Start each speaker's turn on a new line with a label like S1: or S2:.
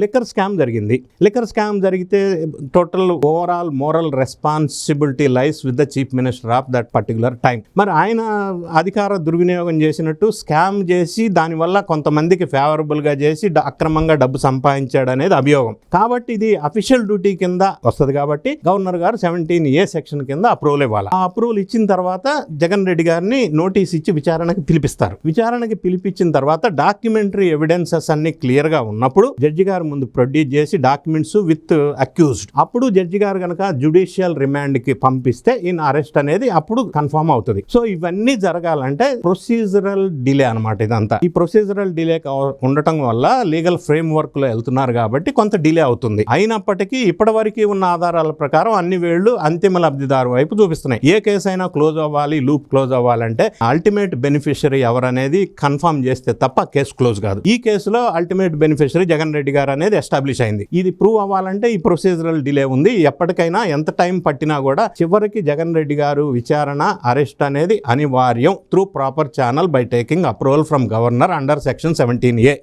S1: Liquor scam జరిగింది. Liquor scam జరిగితే total overall moral responsibility lies with the chief minister of that particular time. మరి ఆయన అధికార దుర్వినియోగం చేసినట్టు స్కామ్ చేసి దానివల్ల కొంతమందికి ఫేవరబుల్గా చేసి అక్రమంగా డబ్బు సంపాదించాడు అనేది అభియోగం. కాబట్టి ఇది అఫీషియల్ డ్యూటీ కింద వస్తుంది. కాబట్టి గవర్నర్ గారు 17A సెక్షన్ కింద అప్రూవల్ ఇవ్వాలి. ఆ అప్రూవల్ ఇచ్చిన తర్వాత జగన్ రెడ్డి గారిని నోటీస్ ఇచ్చి విచారణకి పిలిపిస్తారు. విచారణకి పిలిపించిన తర్వాత డాక్యుమెంటరీ ఎవిడెన్సెస్ అన్ని క్లియర్ గా ఉన్నప్పుడు జడ్జి గారు ముందు ప్రొడ్యూస్ చేసి డాక్యుమెంట్స్ విత్ అక్యూజ్డ్, అప్పుడు జడ్జి గారు కనుక జ్యుడిషియల్ రిమాండ్ కి పంపిస్తే ఇన్ అరెస్ట్ అనేది అప్పుడు కన్ఫర్మ్ అవుతుంది. సో ఇవన్నీ జరగాలంటే ప్రొసీజరల్ డిలే అనమాట ఇదంతా. ఈ ప్రొసీజరల్ డిలే ఉండటం వల్ల లీగల్ ఫ్రేమ్ వర్క్ లో వెళ్తున్నారు కాబట్టి కొంత డిలే అవుతుంది. అయినప్పటికీ ఇప్పటివరకు ఉన్న ఆధారాల ప్రకారం అన్ని వేళ్లు అంతిమ లబ్ధిదారు వైపు చూపిస్తున్నాయి. ఏ కేసు అయినా క్లోజ్ అవ్వాలి, లూప్ క్లోజ్ అవ్వాలంటే అల్టిమేట్ బెనిఫిషియరీ ఎవరనేది కన్ఫర్మ్ చేస్తే తప్ప కేసు క్లోజ్ కాదు. ఈ కేసులో అల్టిమేట్ బెనిఫిషియరీ జగన్ రెడ్డి గారు అనేది ఎస్టాబ్లిష్ అయింది. ఇది ప్రూవ్ అవ్వాలంటే ఈ ప్రొసీజరల్ డిలే ఉంది. ఎప్పటికైనా ఎంత టైం పట్టినా కూడా చివరికి జగన్ రెడ్డి గారు విచారణ, అరెస్ట్ అనేది అనివార్యం through proper channel by taking approval from governor under section 17A.